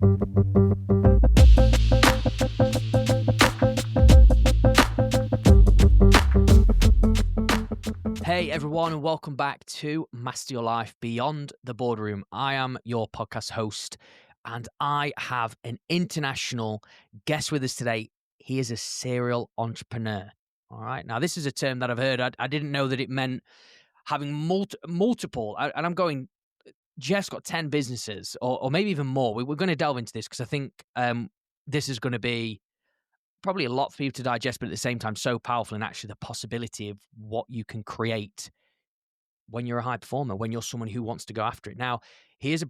Hey everyone, and welcome back to Master Your Life Beyond the Boardroom. I am your podcast host, and I have an international guest with us today. He is a serial entrepreneur. All right. Now, this is a term that I've heard. I didn't know that it meant having multiple. And I'm going, Jeff's got 10 businesses or maybe even more. We're going to delve into this because I think this is going to be probably a lot for you to digest, but at the same time, so powerful. And actually, the possibility of what you can create when you're a high performer, when you're someone who wants to go after it. Now, he is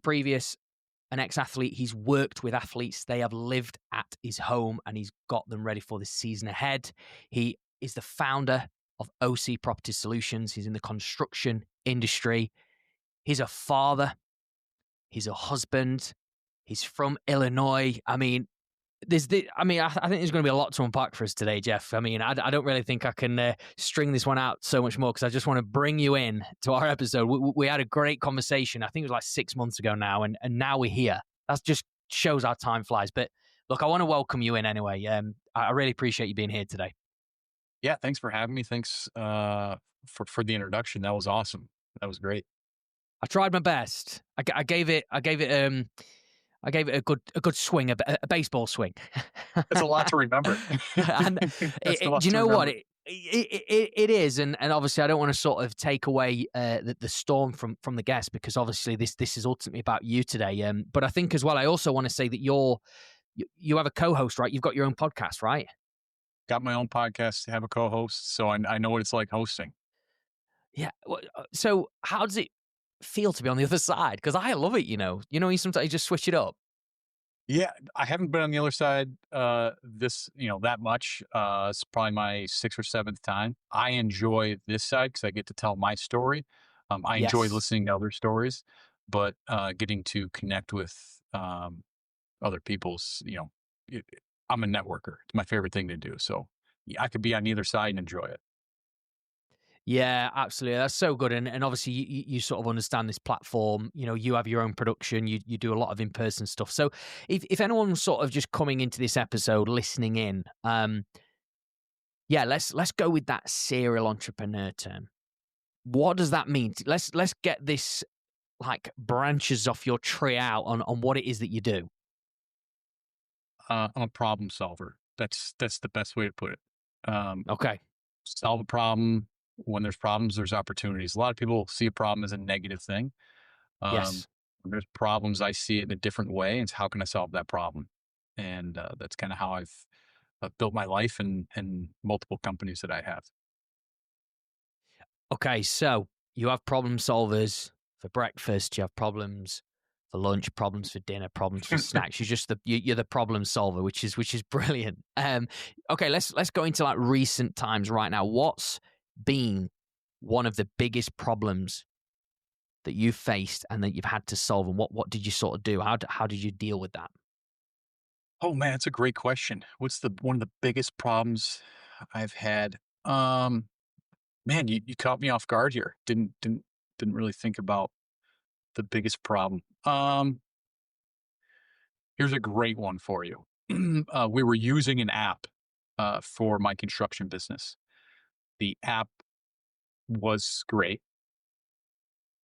an ex-athlete. He's worked with athletes. They have lived at his home and he's got them ready for the season ahead. He is the founder of OC Property Solutions. He's in the construction industry. He's a father. He's a husband. He's from Illinois. I mean, I think there's going to be a lot to unpack for us today, Jeff. I mean, I don't really think I can string this one out so much more because I just want to bring you in to our episode. We had a great conversation. I think it was like 6 months ago now, and now we're here. That just shows how time flies. But look, I want to welcome you in anyway. I really appreciate you being here today. Yeah, thanks for having me. Thanks for the introduction. That was awesome. That was great. I tried my best. I gave it a good swing, a baseball swing. It's a lot to remember. And That's a lot do you to know what? remember. It is, and obviously I don't want to sort of take away the storm from the guest because obviously this is ultimately about you today. But I think as well, I also want to say that you have a co-host, right? You've got your own podcast, right? Got my own podcast, have a co-host, so I know what it's like hosting. Yeah. So how does it feel to be on the other side? Because I love it. You sometimes you just switch it up. Yeah, I haven't been on the other side that much. It's probably my sixth or seventh time. I enjoy this side because I get to tell my story. I enjoy Yes. listening to other stories, but getting to connect with other people's, I'm a networker. It's my favorite thing to do. So yeah, I could be on either side and enjoy it. Yeah, absolutely. That's so good. And obviously you sort of understand this platform. You have your own production. You do a lot of in-person stuff. So if anyone's sort of just coming into this episode, listening in, yeah, let's go with that serial entrepreneur term. What does that mean? Let's get this like branches off your tree out on what it is that you do. I'm a problem solver. That's the best way to put it. Um, Okay. Solve a problem. When there's problems, there's opportunities. A lot of people see a problem as a negative thing. Um, Yes. when there's problems, I see it in a different way. It's how can I solve that problem? And that's kind of how I've built my life and multiple companies that I have. Okay. So you have problem solvers for breakfast. You have problems for lunch, problems for dinner, problems for snacks. You're the problem solver, which is brilliant. Okay, let's go into like recent times right now. What's been one of the biggest problems that you've faced and that you've had to solve, and what did you sort of do? How did you deal with that? Oh man, it's a great question. What's the one of the biggest problems I've had? Um, Man, you caught me off guard here. Didn't really think about the biggest problem. Here's a great one for you. We were using an app for my construction business. The app was great,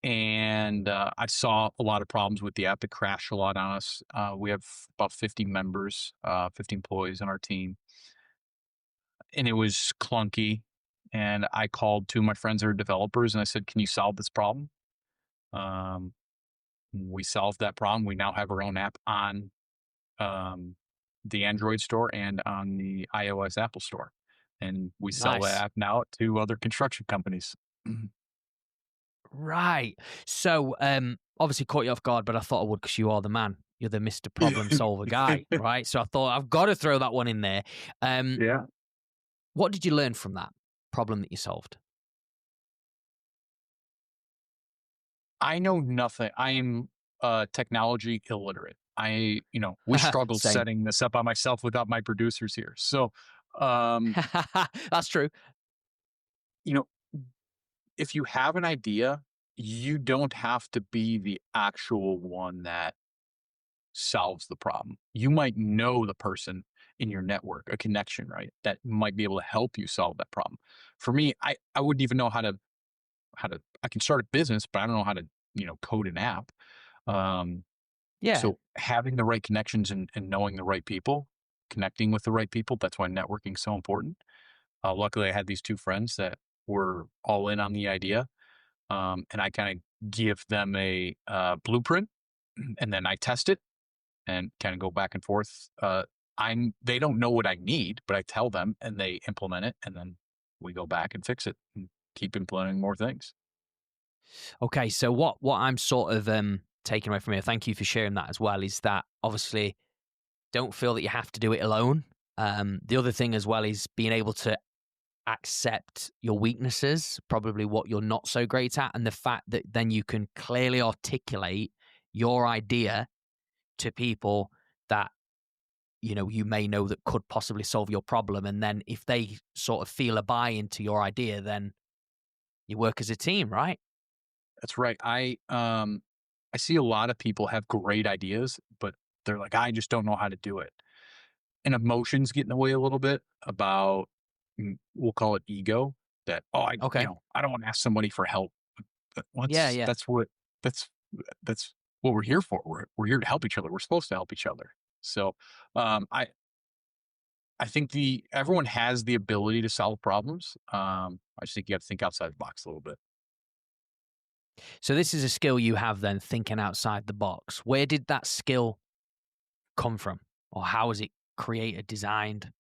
and I saw a lot of problems with the app. It crashed a lot on us. We have about 50 members, 50 employees on our team, and it was clunky. And I called two of my friends that are developers, and I said, "Can you solve this problem?" Um, we solved that problem. We now have our own app on um, the Android store and on the iOS Apple store. And we sell that Nice. app now to other construction companies. Mhm. Right. So, obviously caught you off guard, but I thought I would because you are the man. You're the Mr. Problem Solver guy, right? So I thought I've got to throw that one in there. Um, Yeah. what did you learn from that problem that you solved? I know nothing. I am technology illiterate. We struggled Same. setting this up by myself without my producers here. So, um, That's true. you know, if you have an idea, you don't have to be the actual one that solves the problem. You might know the person in your network, a connection, right? That might be able to help you solve that problem. For me, I wouldn't even know how to I can start a business, but I don't know how to, code an app. Um, Yeah. so having the right connections and knowing the right people, connecting with the right people, that's why networking is so important. Luckily, I had these two friends that were all in on the idea, and I kind of give them a blueprint, and then I test it and kind of go back and forth. They don't know what I need, but I tell them, and they implement it, and then we go back and fix it and keep implementing more things. Okay, so what I'm sort of taking away from here, thank you for sharing that as well, is that obviously don't feel that you have to do it alone. The other thing as well is being able to accept your weaknesses, probably what you're not so great at, and the fact that then you can clearly articulate your idea to people that you may know that could possibly solve your problem. And then if they sort of feel a buy into your idea, then you work as a team, right? That's right. I see a lot of people have great ideas, but they're like, I just don't know how to do it. And emotions get in the way a little bit about, we'll call it ego. That Okay. I don't want to ask somebody for help. Yeah, yeah. That's that's what we're here for. We're here to help each other. We're supposed to help each other. So I think the everyone has the ability to solve problems. I just think you got to think outside the box a little bit. So this is a skill you have then, thinking outside the box. Where did that skill come from? Or how was it created, designed?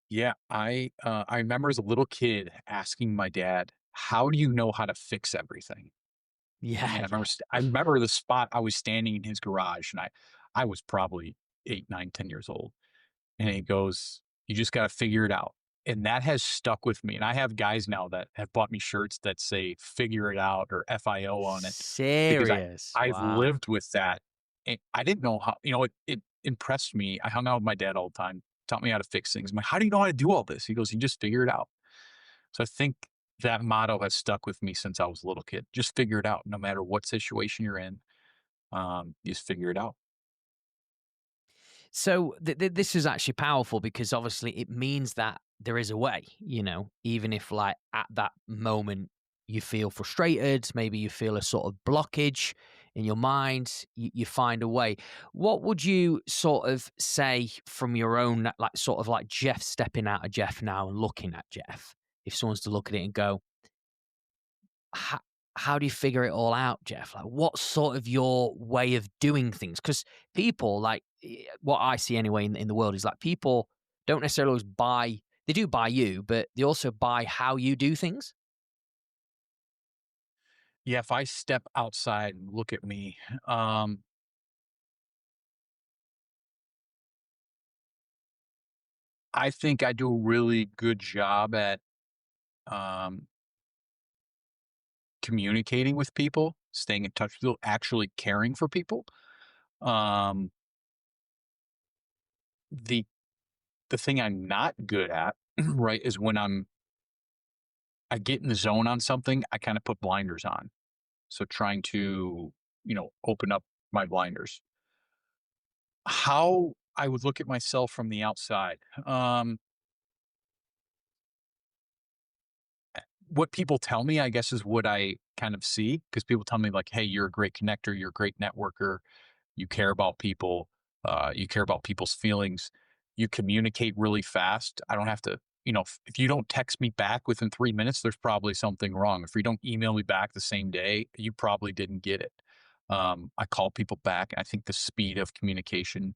Yeah, I remember as a little kid asking my dad, "How do you know how to fix everything?" Yeah, And yeah. I remember the spot I was standing in his garage, and I was probably 8, 9, 10 years old. And he goes, "You just gotta figure it out." And that has stuck with me. And I have guys now that have bought me shirts that say "Figure it out" or FIO on it because Serious. I've Wow. lived with that. And I didn't know how, it impressed me. I hung out with my dad all the time, taught me how to fix things. I'm like, "How do you know how to do all this?" He goes, "You just figure it out." So I think that motto has stuck with me since I was a little kid. Just figure it out no matter what situation you're in. You just figure it out. So this is actually powerful because obviously it means that there is a way, even if like at that moment you feel frustrated, maybe you feel a sort of blockage in your mind, you find a way. What would you sort of say from your own, like sort of like Jeff stepping out of Jeff now and looking at Jeff? If someone's to look at it and go, how, how do you figure it all out, Jeff? Like, what's sort of your way of doing things? Because people, like, what I see anyway in the world is like people don't necessarily always buy, they do buy you, but they also buy how you do things. Yeah, if I step outside and look at me, um, I think I do a really good job at um, communicating with people, staying in touch with people, actually caring for people. Um, the the thing I'm not good at, right, is when I get in the zone on something, I kind of put blinders on. So trying to, open up my blinders. How I would look at myself from the outside. What people tell me, I guess, is what I kind of see because people tell me like, "Hey, you're a great connector. You're a great networker. You care about people. You care about people's feelings. You communicate really fast. I don't have to, if you don't text me back within 3 minutes, there's probably something wrong. If you don't email me back the same day, you probably didn't get it. I call people back. I think the speed of communication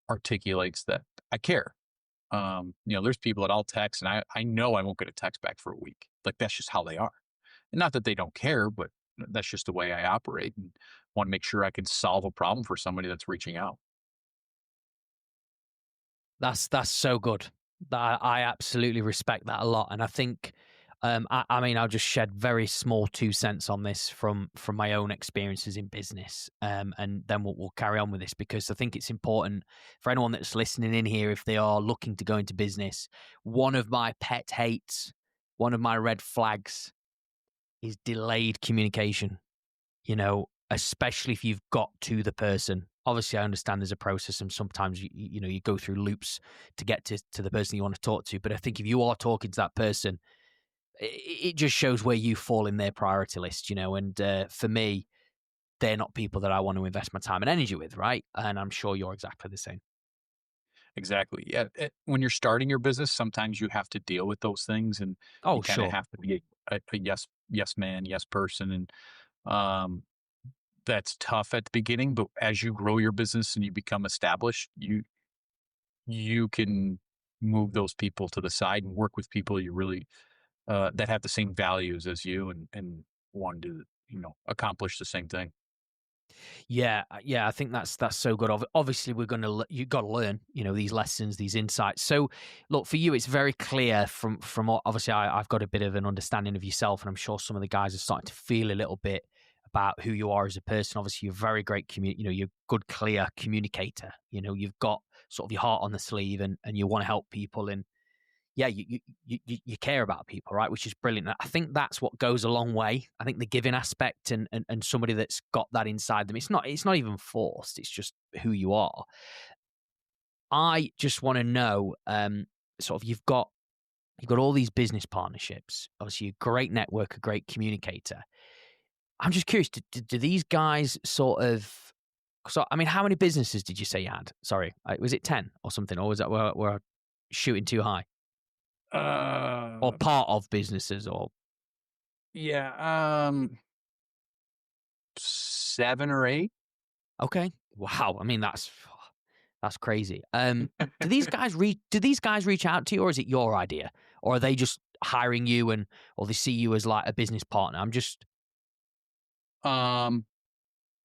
articulates that I care. There's people that I'll text and I know I won't get a text back for a week. Like that's just how they are. And not that they don't care, but that's just the way I operate and want to make sure I can solve a problem for somebody that's reaching out. That's so good. I absolutely respect that a lot, and I think, I mean, I'll just shed very small 2 cents on this from my own experiences in business, and then we'll carry on with this because I think it's important for anyone that's listening in here if they are looking to go into business. One of my pet hates, one of my red flags, is delayed communication. Especially if you've got to the person obviously I understand there's a process, and sometimes you know you go through loops to get to the person you want to talk to. But I think if you are talking to that person, it just shows where you fall in their priority list, you know. And for me, they're not people that I want to invest my time and energy with, right? And I'm sure you're exactly the same. Exactly. Yeah. When you're starting your business, sometimes you have to deal with those things, and you Oh, kind of sure. have to be a yes man, yes person, and um, that's tough at the beginning. But as you grow your business and you become established, you can move those people to the side and work with people you really that have the same values as you, and want to accomplish the same thing. Yeah, yeah, I think that's so good. Obviously, we're gonna you got to learn, you know, these lessons, these insights. So, look, for you, it's very clear from what obviously I've got a bit of an understanding of yourself, and I'm sure some of the guys are starting to feel a little bit about who you are as a person. Obviously, you're very great you know, you're a good, clear communicator. You know, you've got sort of your heart on the sleeve, and you want to help people, and yeah, you care about people, right? Which is brilliant. I think that's what goes a long way. I think the giving aspect and somebody that's got that inside them. It's not even forced. It's just who you are. I just want to know, sort of you've got all these business partnerships. Obviously, a great network, a great communicator. I'm just curious. Do these guys sort of? So, I mean, how many businesses did you say you had? Sorry, was it 10 or something, or was that we're shooting too high? Or Uh, part of businesses, or yeah, 7 or 8. okay. Wow. I mean, that's crazy. Do these guys reach out to you, or is it your idea? Or are they just hiring you or they see you as like a business partner? I'm just Um,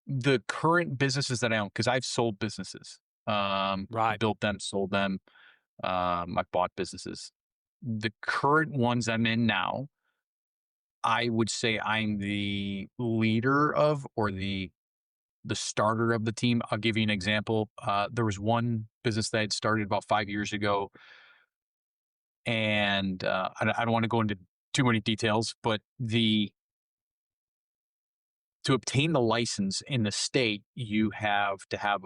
the current businesses that I own, because I've sold businesses, right. built them, sold them, I've bought businesses. The current ones I'm in now, I would say I'm the leader of, or the starter of the team. I'll give you an example. There was one business that I had started about 5 years ago, and I don't want to go into too many details, but the to obtain the license in the state, you have to have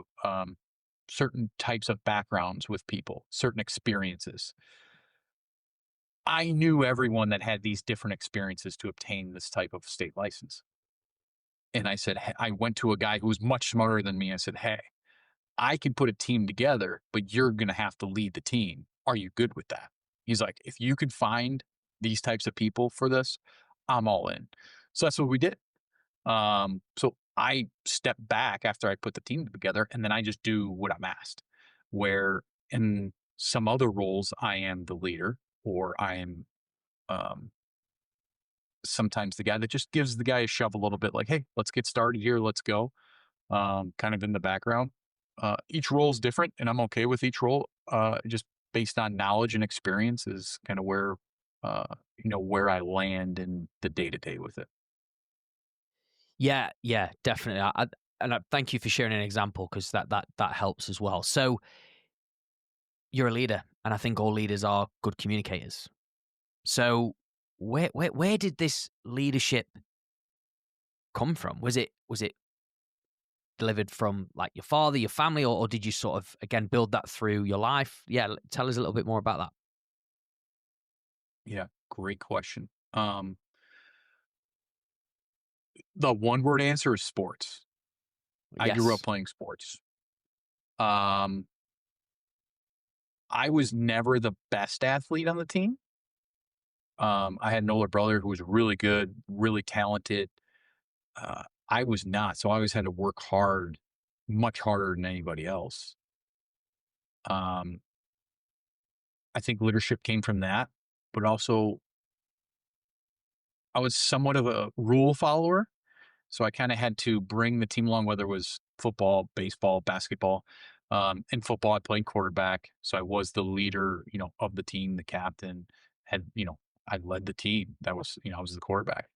certain types of backgrounds with people, certain experiences. I knew everyone that had these different experiences to obtain this type of state license. And I said, I went to a guy who was much smarter than me. I said, hey, I can put a team together, but you're going to have to lead the team. Are you good with that? He's like, if you could find these types of people for this, I'm all in. So that's what we did. So I step back after I put the team together, and then I just do what I'm asked. Where in some other roles, I am the leader, or I am um, sometimes the guy that just gives the guy a shove a little bit, like, "Hey, let's get started here. Let's go." Kind of in the background. Each role is different, and I'm okay with each role. Just based on knowledge and experience is kind of where I land in the day to day with it. Yeah, yeah, definitely. And I thank you for sharing an example because that helps as well. So you're a leader, and I think all leaders are good communicators. So where did this leadership come from? Was it delivered from like your father, your family, or did you sort of again build that through your life? Yeah, tell us a little bit more about that. Yeah, great question. The one word answer is sports. I grew up Yes. playing sports. Um, I was never the best athlete on the team. I had an older brother who was really good, really talented. I was not, so I always had to work hard, much harder than anybody else. Um, I think leadership came from that, but also I was somewhat of a rule follower. So I kind of had to bring the team along, whether it was football, baseball, basketball. In football, I played quarterback. So I was the leader, of the team, the captain, I led the team. I was the quarterback.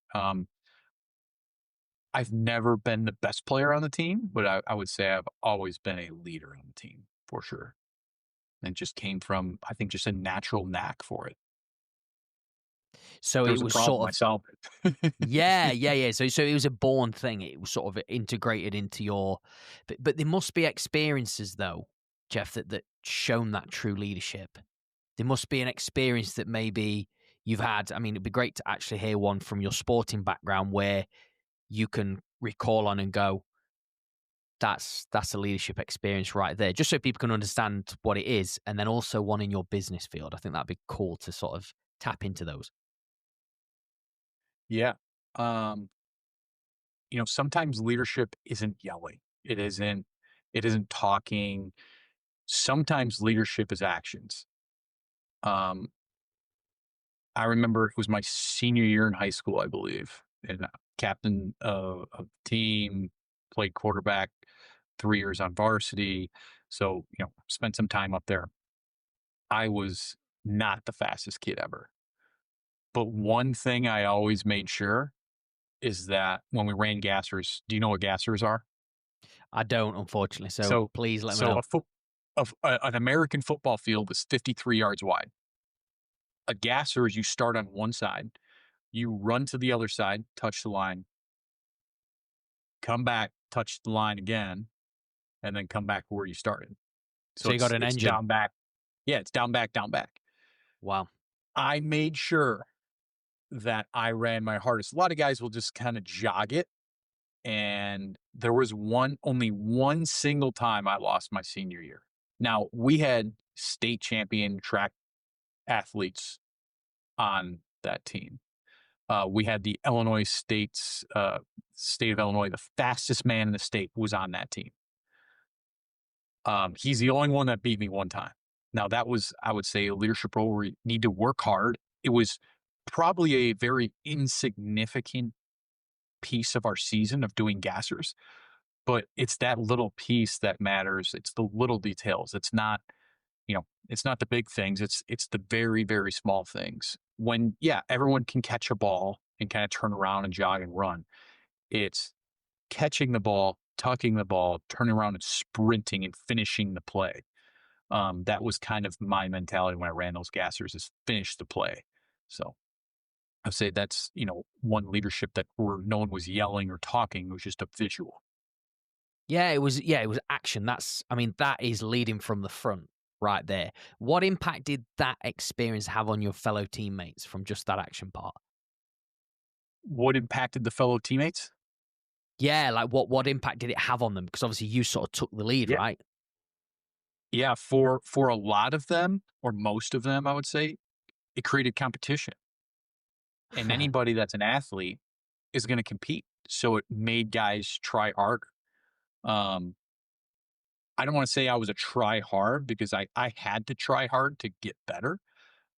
I've never been the best player on the team, but I would say I've always been a leader on the team for sure. And it just came from, I think, just a natural knack for it. So There it was a was problem, sort I of solved it. yeah, yeah, yeah. So it was a born thing. It was sort of integrated into your but there must be experiences though, Jeff, that shown that true leadership. There must be an experience that maybe you've had. I mean, it'd be great to actually hear one from your sporting background where you can recall on and go, that's a leadership experience right there, just so people can understand what it is, and then also one in your business field. I think that'd be cool to sort of tap into those. Yeah. Um, sometimes leadership isn't yelling. It isn't talking. Sometimes leadership is actions. Um, I remember it was my senior year in high school, I believe, and captain of the team, played quarterback, 3 years on varsity. So, spent some time up there. I was not the fastest kid ever. But one thing I always made sure is that when we ran gassers, do you know what gassers are? I don't, unfortunately, so So please let me so know. a foot of an American football field is 53 yards wide. A gasser is you start on one side, you run to the other side, touch the line, come back, touch the line again, and then come back where you started. So So you got an it's engine. down back. Yeah, it's down back, down back. Wow. I made sure that I ran my hardest. A lot of guys will just kind of jog it. And there was only one single time I lost my senior year. Now we had state champion track athletes on that team. We had the Illinois state of Illinois, the fastest man in the state was on that team. He's the only one that beat me one time. Now that was, I would say, a leadership role where you need to work hard. It was probably a very insignificant piece of our season of doing gassers, but it's that little piece that matters. It's the little details. It's not the big things. It's the very, very small things. When, yeah, everyone can catch a ball and kind of turn around and jog and run. It's catching the ball, tucking the ball, turning around and sprinting and finishing the play. That was kind of my mentality when I ran those gassers, is finish the play. So I'd say that's, one leadership that where no one was yelling or talking. It was just a visual. Yeah, it was action. I mean, that is leading from the front right there. What impact did that experience have on your fellow teammates from just that action part? What impacted the fellow teammates? Yeah, like what impact did it have on them? Because obviously you sort of took the lead, Yeah. right? Yeah, for a lot of them, or most of them, I would say, it created competition. And anybody that's an athlete is gonna compete. So it made guys try harder. Um, I don't wanna say I was a try hard because I had to try hard to get better.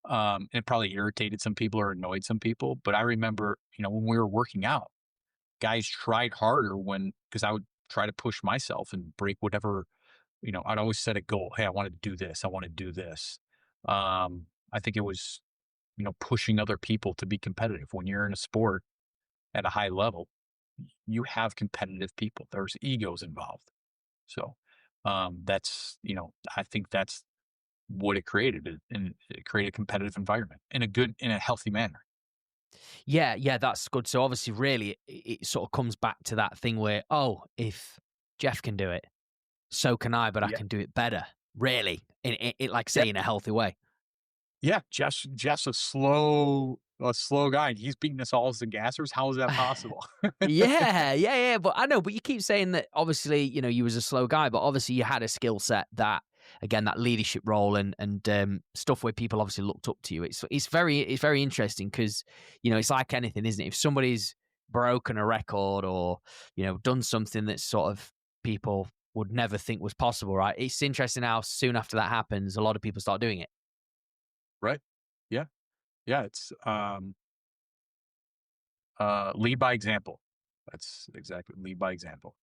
And it probably irritated some people or annoyed some people. But I remember, when we were working out, guys tried harder because I would try to push myself and break whatever, I'd always set a goal. Hey, I want to do this. I want to do this. I think it was, pushing other people to be competitive. When you're in a sport at a high level, you have competitive people. There's egos involved. So I think that's what it created, and it created a competitive environment in a healthy manner. Yeah, yeah, that's good. So obviously, really, it sort of comes back to that thing where, oh, if Jeff can do it, so can I, but I Yeah. can do it better. Really, like Yeah. say in a healthy way. Yeah. Jeff's a slow guy. He's beating us all as the gassers. How is that possible? Yeah, yeah, yeah. But I know, but you keep saying that obviously, you was a slow guy, but obviously you had a skill set that, again, that leadership role and stuff where people obviously looked up to you. It's very interesting because it's like anything, isn't it? If somebody's broken a record or done something that sort of people would never think was possible, right? It's interesting how soon after that happens, a lot of people start doing it. Right. Yeah. Yeah. It's lead by example. That's exactly, lead by example.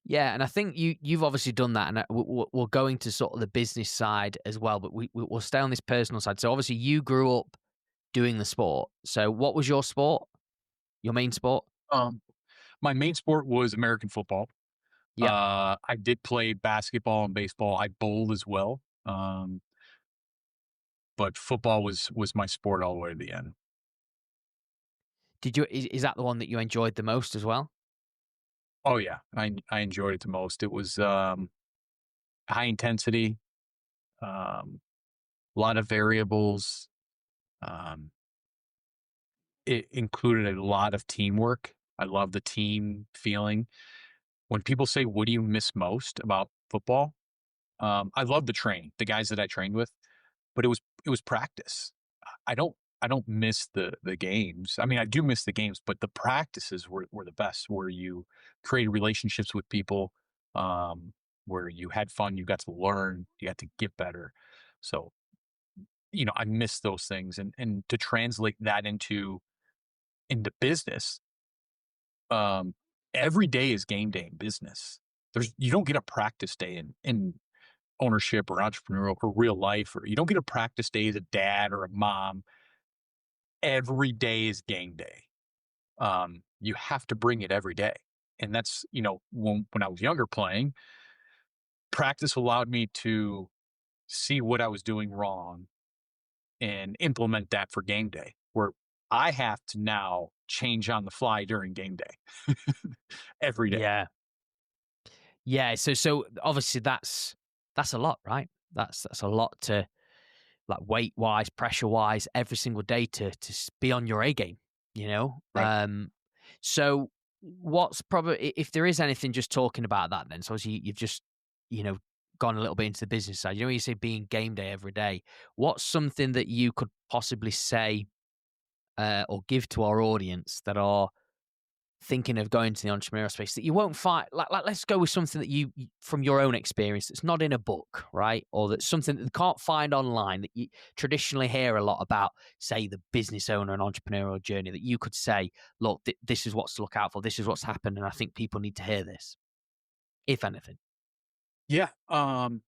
Yeah, and I think you've obviously done that, and we're going to sort of the business side as well, but we'll stay on this personal side. So obviously, you grew up doing the sport. So what was your sport? Your main sport? Um, my main sport was American football. Yeah. I did play basketball and baseball. I bowled as well. but football was my sport all the way to the end. Did you? Is that the one that you enjoyed the most as well? Oh yeah, I enjoyed it the most. It was high intensity, um, a lot of variables. Um, it included a lot of teamwork. I love the team feeling. When people say, "What do you miss most about football?" I love the training, the guys that I trained with, but it was practice. I don't miss the games. I mean, I do miss the games, but the practices were the best, where you created relationships with people, um, where you had fun, you got to learn, you got to get better. So, I miss those things, and to translate that into business, um, every day is game day in business. You don't get a practice day in ownership or entrepreneurial or real life, or you don't get a practice day as a dad or a mom. Every day is game day. You have to bring it every day. And that's, when I was younger playing, practice allowed me to see what I was doing wrong and implement that for game day, where I have to now change on the fly during game day every day. Yeah, yeah. So obviously that's a lot, right? That's a lot to, like, weight wise, pressure wise, every single day to be on your A game. You know. Right. So what's probably, if there is anything, just talking about that then. So obviously you've just, you know, gone a little bit into the business side. You know, when you say being game day every day, what's something that you could possibly say or give to our audience that are thinking of going to the entrepreneurial space that you won't find, like let's go with something that from your own experience, that's not in a book, right? Or that's something that they can't find online, that you traditionally hear a lot about, say, the business owner and entrepreneurial journey, that you could say, look, this is what's to look out for, this is what's happened, and I think people need to hear this, if anything. Yeah. I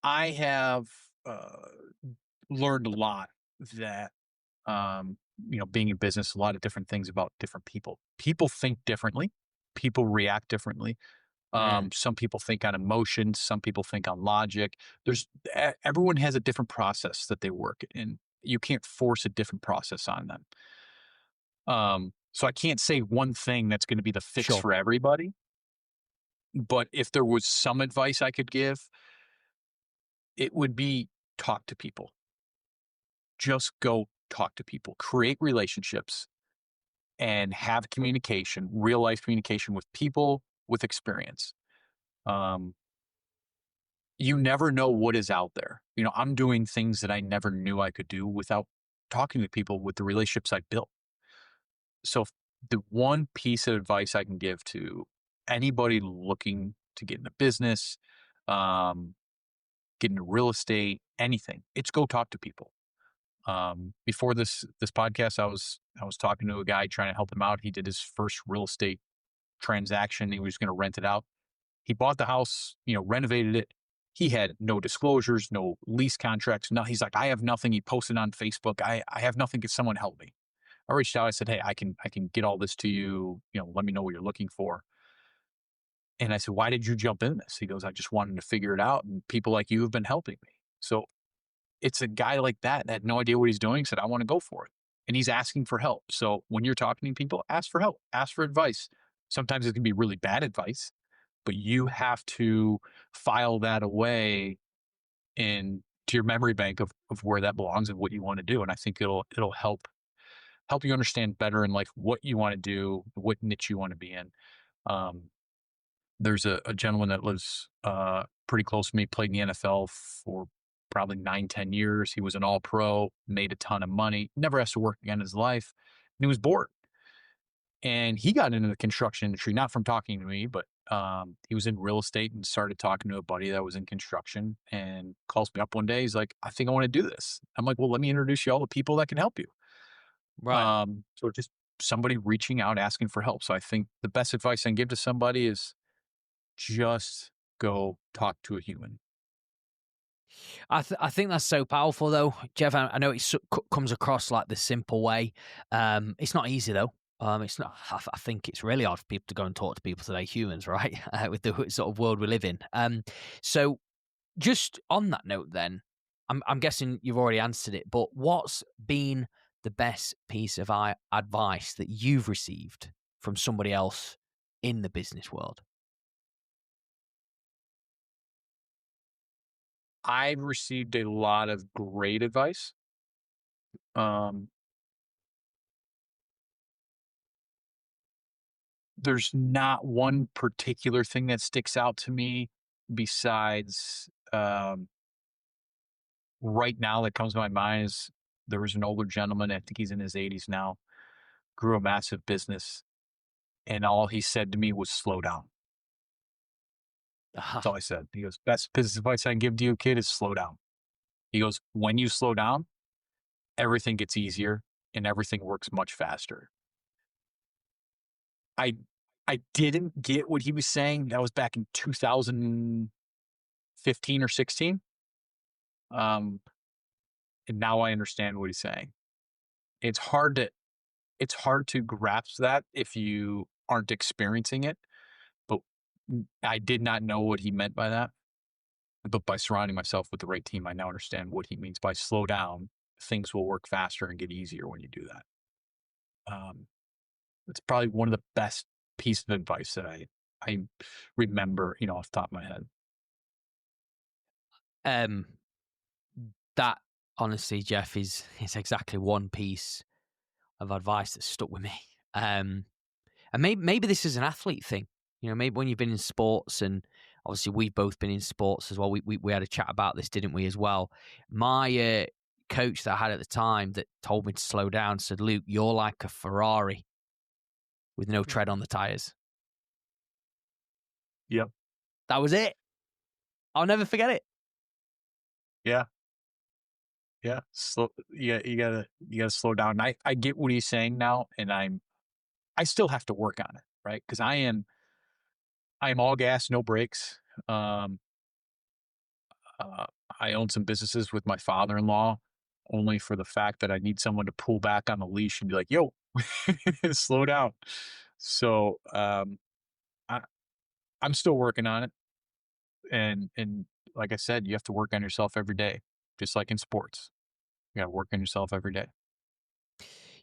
have learned a lot that, being in business, a lot of different things about different people. People think differently. People react differently. Mm, Some people think on emotions. Some people think on logic. Everyone has a different process that they work in. You can't force a different process on them. So I can't say one thing that's going to be the fix sure. for everybody. But if there was some advice I could give, it would be talk to people. Just go talk to people, create relationships, and have communication, real life communication with people with experience. Um, you never know what is out there. I'm doing things that I never knew I could do without talking to people with the relationships I built. So, the one piece of advice I can give to anybody looking to get into business, um, get into real estate, anything, it's go talk to people. Before this podcast, I was talking to a guy trying to help him out. He did his first real estate transaction. He was going to rent it out. He bought the house, renovated it. He had no disclosures, no lease contracts. No, he's like, I have nothing. He posted on Facebook. I have nothing. Can someone help me? I reached out. I said, hey, I can get all this to you. Let me know what you're looking for. And I said, why did you jump in this? He goes, I just wanted to figure it out, and people like you have been helping me. So it's a guy like that had no idea what he's doing, said, I want to go for it. And he's asking for help. So when you're talking to people, ask for help, ask for advice. Sometimes it can be really bad advice, but you have to file that away in to your memory bank of where that belongs and what you want to do. And I think it'll help you understand better in life what you want to do, what niche you want to be in. Um, there's a gentleman that lives pretty close to me, played in the NFL for probably 9, 10 years. He was an all pro, made a ton of money, never has to work again in his life. And he was bored. And he got into the construction industry, not from talking to me, but he was in real estate and started talking to a buddy that was in construction and calls me up one day. He's like, I think I want to do this. I'm like, well, let me introduce you all the people that can help you. Right. So just somebody reaching out, asking for help. So I think the best advice I can give to somebody is just go talk to a human. I think that's so powerful, though, Jeff. I know it comes across like the simple way. It's not easy, though. It's not. I think it's really hard for people to go and talk to people today, humans, right? With the sort of world we live in. So just on that note, then, I'm guessing you've already answered it, but what's been the best piece of advice that you've received from somebody else in the business world? I've received a lot of great advice. Um, there's not one particular thing that sticks out to me besides right now that comes to my mind is there was an older gentleman, I think he's in his 80s now, grew a massive business, and all he said to me was slow down. That's all Aha. I said. He goes, best business advice I can give to you, kid, is slow down. He goes, when you slow down, everything gets easier and everything works much faster. I I didn't get what he was saying. That was back in 2015 or 16. Um, and now I understand what he's saying. It's hard to it's hard to grasp that if you aren't experiencing it, but I did not know what he meant by that. But by surrounding myself with the right team, I now understand what he means by slow down. Things will work faster and get easier when you do that. Um, it's probably one of the best pieces of advice that I remember, off the top of my head. Um, that honestly, Jeff, is exactly one piece of advice that stuck with me. Um, and maybe this is an athlete thing. Maybe when you've been in sports, and obviously we've both been in sports as well. We had a chat about this, didn't we, as well? My coach that I had at the time that told me to slow down said, "Luke, you're like a Ferrari with no tread on the tires." Yep. That was it. I'll never forget it. Yeah. Yeah. Slow. Yeah. You gotta slow down. I get what he's saying now, and I still have to work on it, right? Because I am all gas, no brakes. Um, uh, I own some businesses with my father-in-law, only for the fact that I need someone to pull back on the leash and be like, "Yo, slow down." So I I'm still working on it, and like I said, you have to work on yourself every day, just like in sports. You got to work on yourself every day.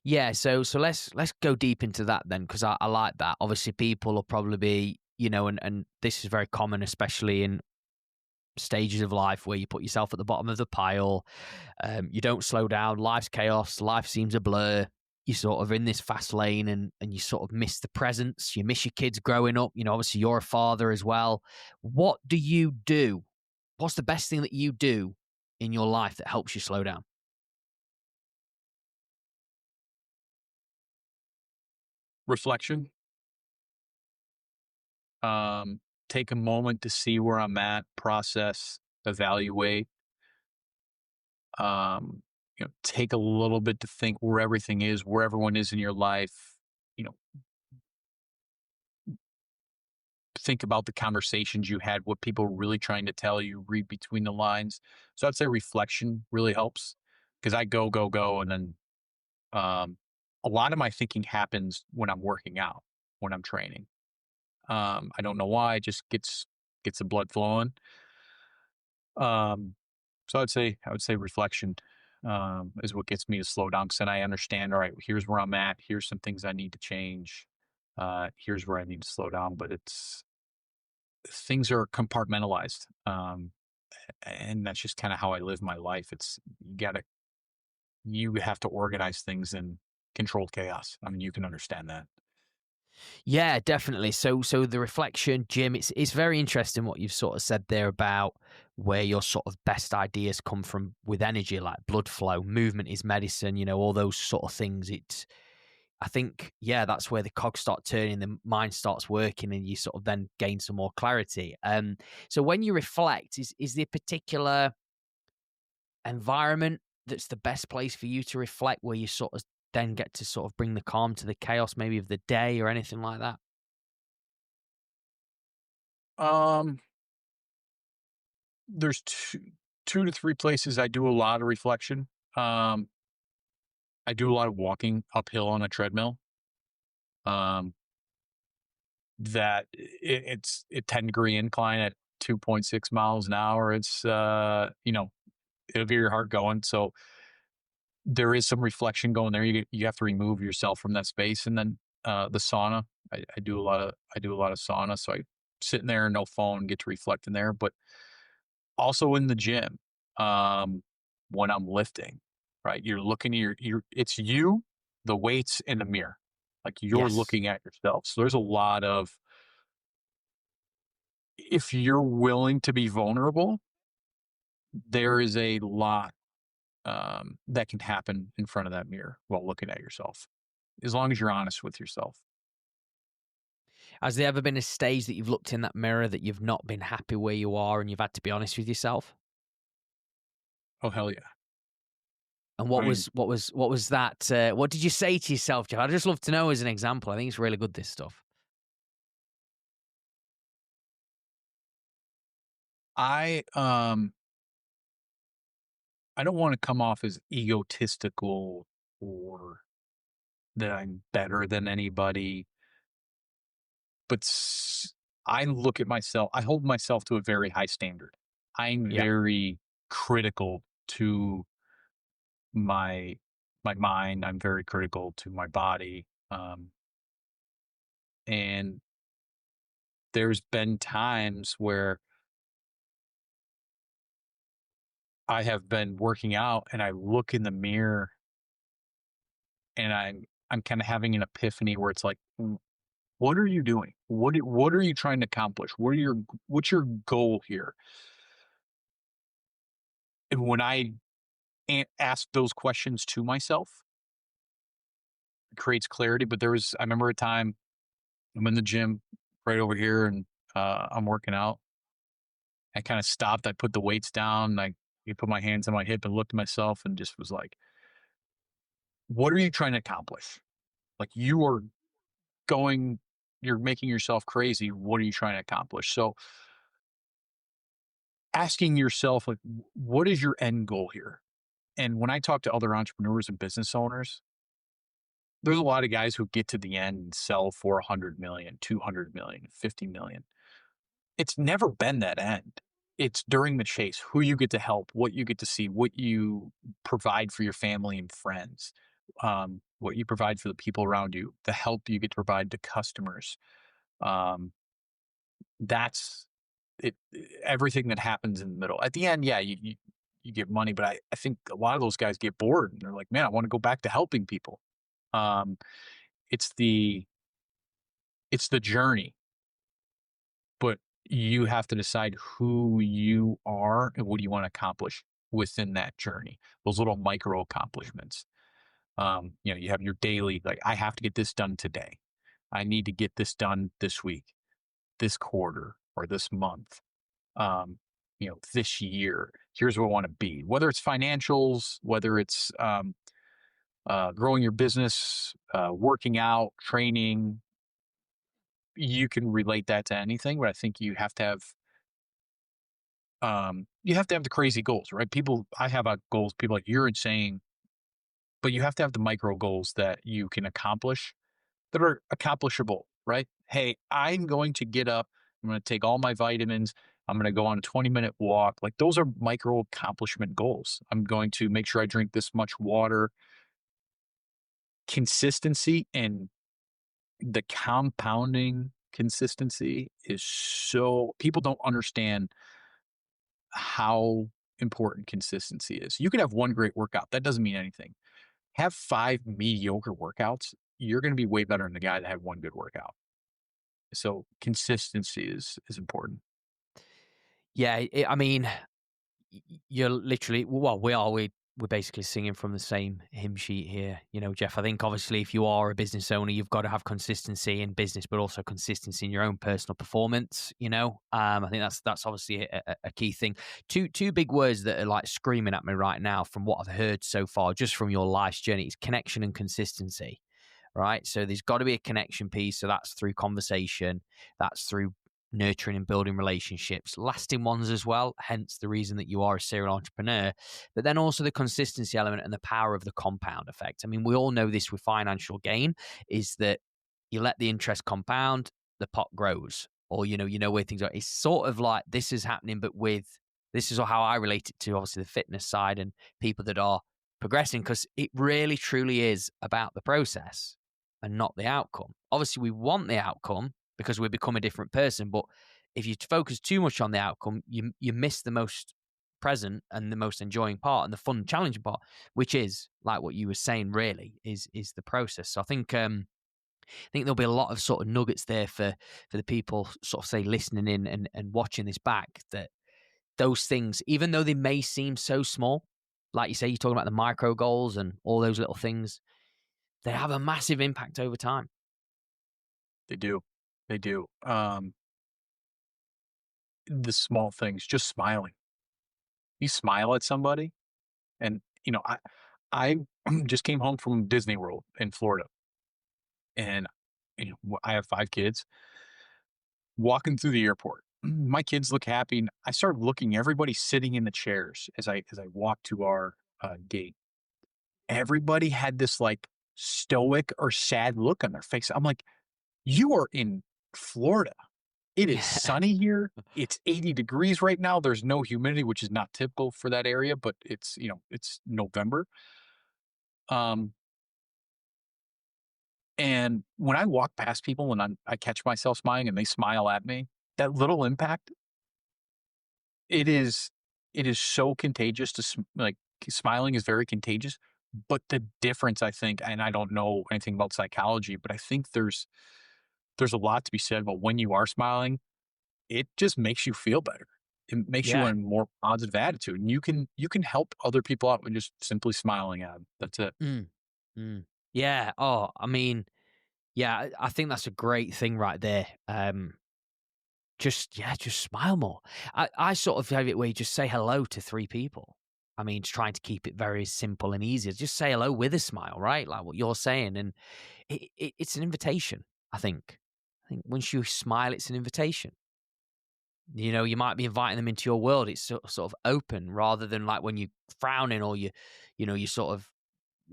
Yeah, so let's go deep into that then, because I like that. Obviously, people will probably be, and this is very common, especially in stages of life where you put yourself at the bottom of the pile. You don't slow down. Life's chaos. Life seems a blur. You're sort of in this fast lane, and you sort of miss the presence. You miss your kids growing up. Obviously, you're a father as well. What do you do? What's the best thing that you do in your life that helps you slow down? Reflection. Um, take a moment to see where I'm at, process, evaluate. Um, take a little bit to think where everything is, where everyone is in your life. You know, think about the conversations you had, what people were really trying to tell you, read between the lines. So I'd say reflection really helps because I go, go, go. And then um, a lot of my thinking happens when I'm working out, when I'm training. I don't know why, it just gets the blood flowing. Um, so I would say reflection is what gets me to slow down because then I understand, all right, here's where I'm at. Here's some things I need to change. Here's where I need to slow down. But it's things are compartmentalized. And that's just kind of how I live my life. It's you have to organize things and control chaos. I mean, you can understand that. Yeah, definitely. So the reflection, Jim, it's very interesting what you've sort of said there about where your sort of best ideas come from with energy, like blood flow, movement is medicine, all those sort of things. I think, yeah, that's where the cogs start turning, the mind starts working, and you sort of then gain some more clarity. So when you reflect, is there a particular environment that's the best place for you to reflect, where you sort of then get to sort of bring the calm to the chaos, maybe of the day or anything like that? Um, there's two to three places I do a lot of reflection. Um, I do a lot of walking uphill on a treadmill. Um, that it's a 10-degree incline at 2.6 miles an hour. It's it'll get your heart going. So there is some reflection going there. You have to remove yourself from that space, and then the sauna. I do a lot of sauna, so I sit in there, no phone, get to reflect in there. But also in the gym, um, when I'm lifting, right? You're looking at it's you, the weights, in the mirror. Like you're Yes. looking at yourself. So there's a lot of, if you're willing to be vulnerable, there is a lot that can happen in front of that mirror while looking at yourself, as long as you're honest with yourself. Has there ever been a stage that you've looked in that mirror that you've not been happy where you are and you've had to be honest with yourself? Oh, hell yeah. And I mean, what was that? What did you say to yourself, Jeff? I'd just love to know as an example. I think it's really good, this stuff. I, um, I don't want to come off as egotistical or that I'm better than anybody, but I look at myself, I hold myself to a very high standard. I'm Yeah. very critical to my my mind. I'm very critical to my body. And there's been times where I have been working out and I look in the mirror and I'm kind of having an epiphany where it's like, what are you doing? What are you trying to accomplish? What's your goal here?" And when I ask those questions to myself, it creates clarity. But I remember a time I'm in the gym right over here, and I'm working out. I kind of stopped. I put the weights down. I put my hands on my hip and looked at myself and just was like, "What are you trying to accomplish? Like going, you're making yourself crazy. What are you trying to accomplish?" So asking yourself, like, what is your end goal here? And when I talk to other entrepreneurs and business owners, there's a lot of guys who get to the end and sell for 100 million, 200 million, 50 million. It's never been that end. It's during the chase, who you get to help, what you get to see, what you provide for your family and friends, what you provide for the people around you, the help you get to provide to customers. Um, that's it. Everything that happens in the middle. At the end, yeah, you get money, but I think a lot of those guys get bored and they're like, man, I want to go back to helping people. Um, it's the it's the journey, but you have to decide who you are and what do you want to accomplish within that journey. Those little micro accomplishments. You have your daily, like, I have to get this done today. I need to get this done this week, this quarter, or this month. This year. Here's where I want to be. Whether it's financials, whether it's growing your business, working out, training, you can relate that to anything. But I think you have to have the crazy goals, right? I have goals. People are like, you're insane, but you have to have the micro goals that you can accomplish, that are accomplishable, right? Hey, I'm going to get up. I'm going to take all my vitamins. I'm going to go on a 20-minute walk. Like, those are micro accomplishment goals. I'm going to make sure I drink this much water. Consistency and the compounding consistency is, so people don't understand how important consistency is. You can have one great workout. That doesn't mean anything. Have 5 mediocre workouts. You're going to be way better than the guy that had one good workout. So consistency is important. Yeah. I mean, you're literally, well, we're basically singing from the same hymn sheet here, Jeff. I think obviously if you are a business owner, you've got to have consistency in business, but also consistency in your own personal performance. I think that's obviously a key thing. Two big words that are like screaming at me right now from what I've heard so far, just from your life's journey, is connection and consistency. Right. So there's got to be a connection piece. So that's through conversation, that's through nurturing and building relationships, lasting ones as well, hence the reason that you are a serial entrepreneur. But then also the consistency element and the power of the compound effect. I mean, we all know this with financial gain, is that you let the interest compound, the pot grows. Or, you know where things are. It's sort of like this is happening, but with This is how I relate it to obviously the fitness side and people that are progressing, because it really truly is about the process and not the outcome. Obviously, we want the outcome because we become a different person, but if you focus too much on the outcome, you miss the most present and the most enjoying part and the fun, challenging part, which is like what you were saying. Really, is the process. So I think there'll be a lot of sort of nuggets there for the people sort of say listening in and watching this back, that those things, even though they may seem so small, like you say, you're talking about the micro goals and all those little things, they have a massive impact over time. They do. They do. The small things, just smiling. You smile at somebody, and I just came home from Disney World in Florida, and I have 5 kids. Walking through the airport, my kids look happy, and I started looking. Everybody sitting in the chairs as I walked to our gate. Everybody had this like stoic or sad look on their face. I'm like, you are in Florida. It is Yeah. sunny here. It's 80 degrees right now. There's no humidity, which is not typical for that area, but it's November. Um, and when I walk past people and I catch myself smiling and they smile at me, that little impact, it is it is so contagious like smiling is very contagious. But the difference, I think, and I don't know anything about psychology, but I think there's a lot to be said about when you are smiling. It just makes you feel better. It makes you Yeah. in a more positive attitude, and you can help other people out with just simply smiling at them. That's it. Mm. Mm. Yeah. Oh, I mean, yeah, I think that's a great thing right there. Just smile more. I sort of have it where you just say hello to 3 people. I mean, just trying to keep it very simple and easy. Just say hello with a smile, right? Like what you're saying, and it's an invitation. I think. I think once you smile, it's an invitation. You know, you might be inviting them into your world. It's sort of open rather than like when you frowning or you sort of,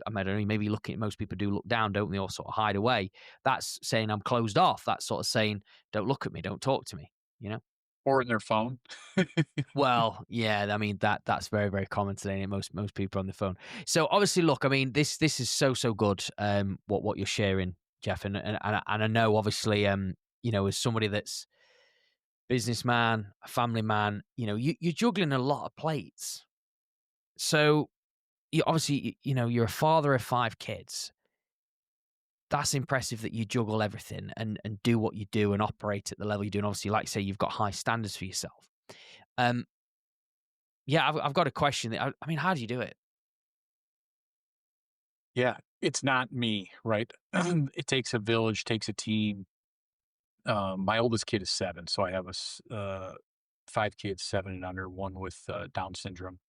I don't know, maybe looking, most people do look down, don't they, or sort of hide away. That's saying I'm closed off. That's sort of saying, don't look at me, don't talk to me, you know? Or in their phone. Well, yeah, I mean that's very, very common today. And most people are on the phone. So obviously, look, I mean this is so good. What you're sharing, Jeff, and I know obviously, as somebody that's businessman, a family man, you're juggling a lot of plates. So you obviously, you're a father of 5 kids. That's impressive that you juggle everything and do what you do and operate at the level you do. And obviously, like you say, you've got high standards for yourself. Um, yeah, I've got a question. I mean, how do you do it? Yeah, it's not me, right? It takes a village, takes a team. My oldest kid is 7, so I have 5 kids, 7 and under, one with Down syndrome.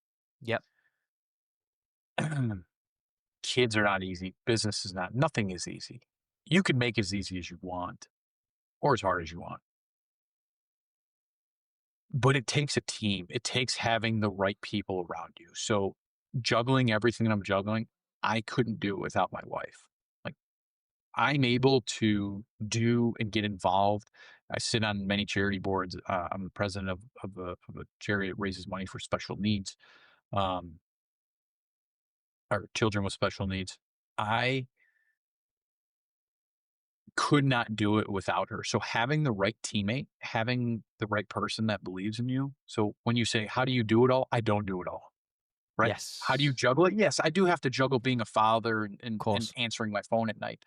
Yep. Kids are not easy. Business is not. Nothing is easy. You can make it as easy as you want or as hard as you want. But it takes a team. It takes having the right people around you. So juggling everything that I'm juggling, I couldn't do it without my wife. Like I'm able to do and get involved. I sit on many charity boards. I'm the president of a charity that raises money for special needs, um, or children with special needs. I could not do it without her. So having the right teammate, having the right person that believes in you. So when you say, how do you do it all? I don't do it all. Right? How do you Yes. juggle it? Yes, I do have to juggle being a father and Of and course. answering my phone at night.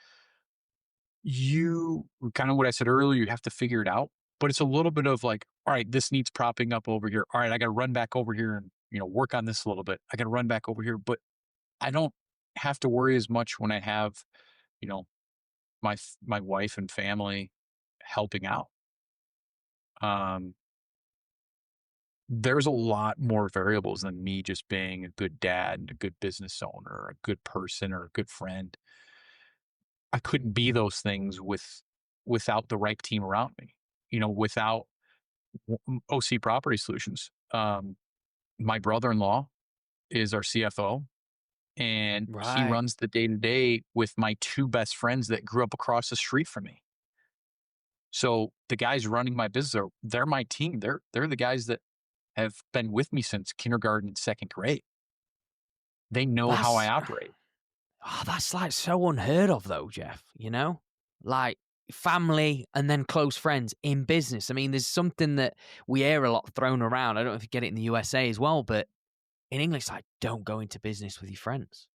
You kind of what I said earlier, you have to figure it out, but it's a little bit of like, all right, this needs propping up over here. All right, I got to run back over here and, work on this a little bit. I got to run back over here, but I don't have to worry as much when I have, you know, my wife and family helping out. Um, there's a lot more variables than me just being a good dad and a good business owner, or a good person or a good friend. I couldn't be those things without the right team around me. Without OC Property Solutions. My brother-in-law is our CFO, and he Right. runs the day to day with my 2 best friends that grew up across the street from me. So the guys running my business they're my team. They're the guys that have been with me since kindergarten and second grade. They know how I That's operate. that's like so unheard of though, Jeff, you know? Like family and then close friends in business. I mean, there's something that we hear a lot thrown around. I don't know if you get it in the USA as well, but in English, it's like, don't go into business with your friends.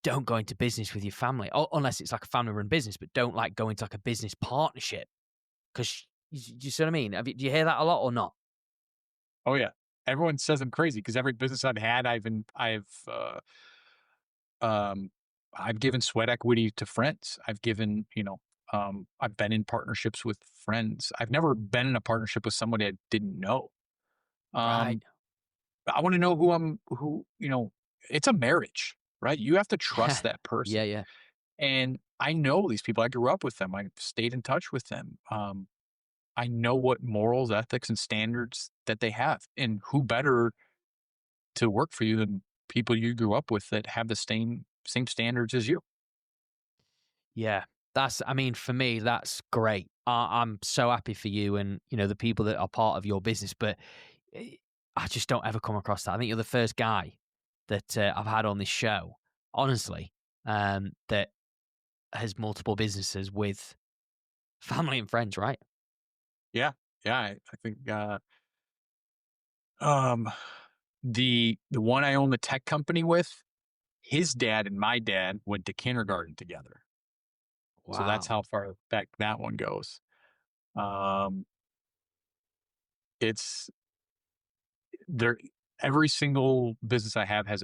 Don't go into business with your family, unless it's like a family run business, but don't like go into like a business partnership. Because you see what I mean? Do you hear that a lot or not? Oh yeah. Everyone says I'm crazy because every business I've had, um, I've given sweat equity to friends. I've been in partnerships with friends. I've never been in a partnership with somebody I didn't know. Right. Um, I want to know it's a marriage, right? You have to trust that Yeah. person. Yeah. And I know these people. I grew up with them. I stayed in touch with them. I know what morals, ethics, and standards that they have. And who better to work for you than people you grew up with that have the same standards as you? Yeah. I mean, for me, that's great. I'm so happy for you and, the people that are part of your business, but eh, I just don't ever come across that. I think you're the first guy that I've had on this show, honestly, that has multiple businesses with family and friends, right? Yeah. Yeah. I think um the one I own the tech company with, his dad and my dad went to kindergarten together. So that's Wow. how far back that one goes. Um it's there Every single business I have has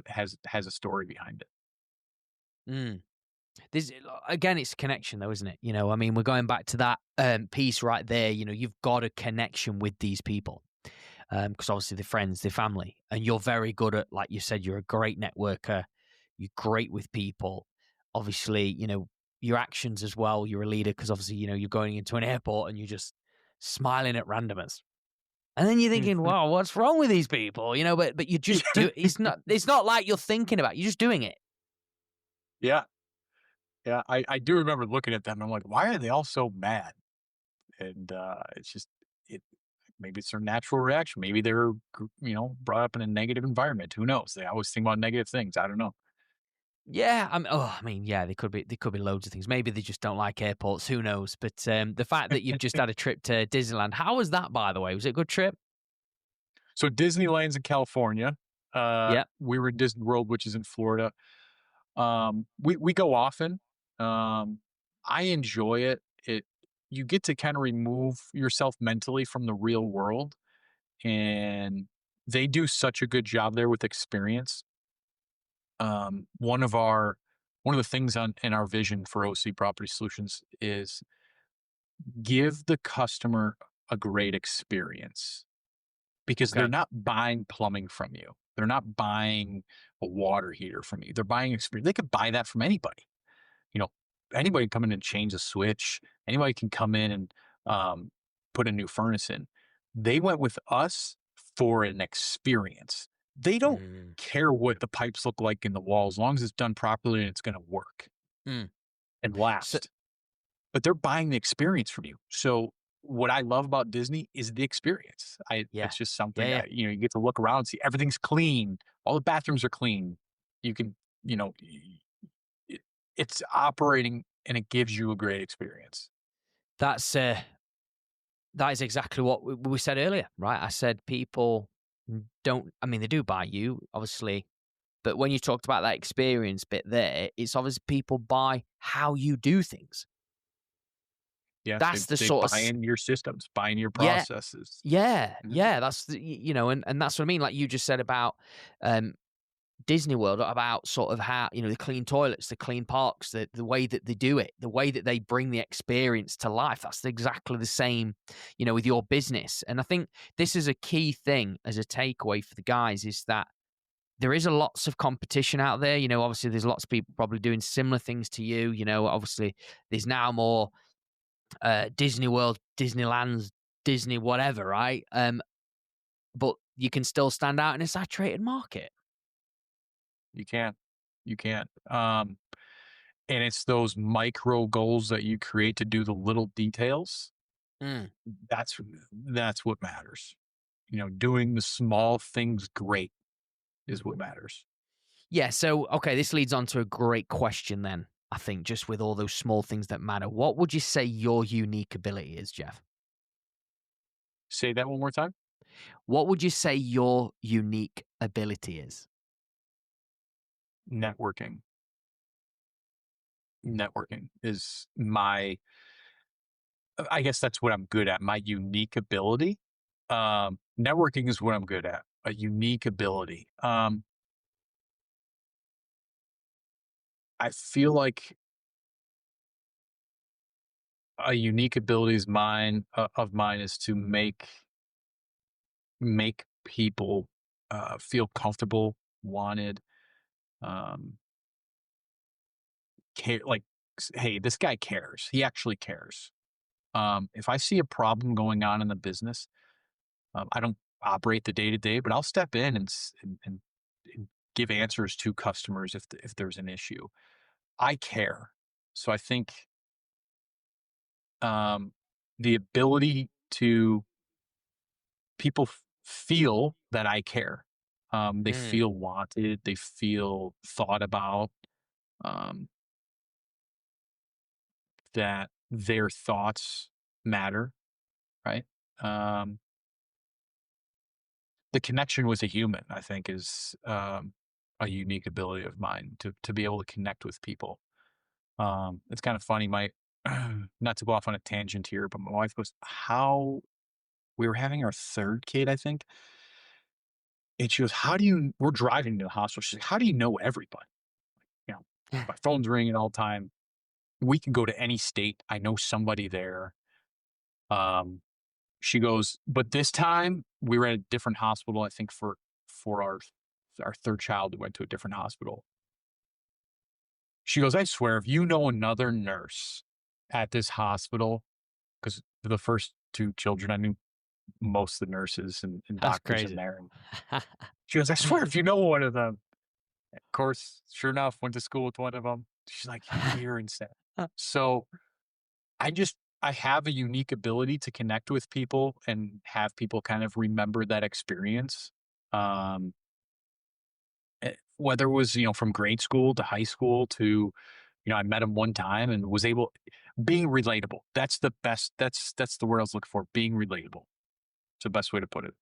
a story behind it. Mm. This again, it's connection, though, isn't it? I mean, we're going back to that piece right there. You've got a connection with these people because obviously they're friends, they're family, and you're very good at, like you said, you're a great networker. You're great with people. Obviously, your actions as well. You're a leader because obviously, you're going into an airport and you're just smiling at randomers. And then you're thinking, "Wow, what's wrong with these people?" But you just do. It's not like you're thinking about. You're just doing it. Yeah. Yeah. I do remember looking at them. I'm like, why are they all so mad? And it's just it. Maybe it's their natural reaction. Maybe they're brought up in a negative environment. Who knows? They always think about negative things. I don't know. Yeah, I mean, yeah, they could be loads of things. Maybe they just don't like airports. Who knows? But the fact that you've just had a trip to Disneyland, how was that, by the way? Was it a good trip? So Disneyland's in California. Yeah. We were in Disney World, which is in Florida. We go often. Um, I enjoy it. You get to kind of remove yourself mentally from the real world, and they do such a good job there with experience. Um, one of our One of the things on in our vision for OC Property Solutions is give the customer a great experience because they're Okay. not buying plumbing from you. They're not buying a water heater from you. They're buying experience. They could buy that from anybody. You know, Anybody can come in and change a switch. Anybody can come in and um, put a new furnace in. They went with us for an experience. They don't Mm, care what the pipes look like in the wall as long as it's done properly and it's going to work mm. and So last. But they're buying the experience from you. So what I love about Disney is the experience. yeah, It's just yeah, something yeah. you get to look around, see everything's clean, all the bathrooms are clean. You can, you know, it, it's operating and it gives you a great experience. That's that is exactly what we said earlier, right? I said people don't. I mean, they do buy you, obviously, but when you talked about that experience bit there, it's obviously people buy how you do things. Yeah, That's the they sort of buy in your systems, buy in your yeah. processes. Yeah, Mhm. yeah, that's and that's what I mean. Like you just said about um, Disney World, about sort of how the clean toilets, the clean parks, the way that they do it, the way that they bring the experience to life. That's exactly the same, with your business. And I think this is a key thing as a takeaway for the guys is that there is a lots of competition out there. Obviously there's lots of people probably doing similar things to you. Obviously there's now more Disney World, Disneyland's, Disney whatever, right? But you can still stand out in a saturated market. You can, you can. And it's those micro goals that you create to do the little details. Mm, That's that's what matters. doing the small things great is what matters. Yeah. So, okay, this leads on to a great question then. I think just with all those small things that matter, what would you say your unique ability is, Jeff? Say that one more time. What would you say your unique ability is? Networking. Networking is I guess that's what I'm good at. My unique ability. Networking is what I'm good at. A unique ability. I feel like a unique ability is mine of mine is to make people feel comfortable, wanted, um, care. Like, hey, this guy cares. He actually cares. If I see a problem going on in the business, I don't operate the day to day, but I'll step in and give answers to customers if there's an issue. I care, so I think um, the ability to people feel that I care. They Mm. feel wanted. They feel thought about. Um, that their thoughts matter, right? Um, the connection with a human, I think, is a unique ability of mine to be able to connect with people. It's kind of funny. My not to go off on a tangent here, but my wife goes, "How we were having our third kid, I think," and she goes, "How do you?" We're driving to the hospital. She's like, "How do you know everybody? You know, my phone's ringing all the time. We can go to any state. I know somebody there." Um, She goes, "But this time we were at a different hospital, I think for our third child, we went to a different hospital." She goes, "I swear, if you know another nurse at this hospital, because the first 2 children, I knew most of the nurses and That's doctors in crazy. there." And she goes, "I swear, if you know one of them." Of course, sure enough, went to school with one of them. She's like, "You're insane." So I have a unique ability to connect with people and have people kind of remember that experience. Um, Whether it was, from grade school to high school to, I met him one time and was able being relatable. That's the best. That's the word I was looking for. Being relatable. It's the best way to put it.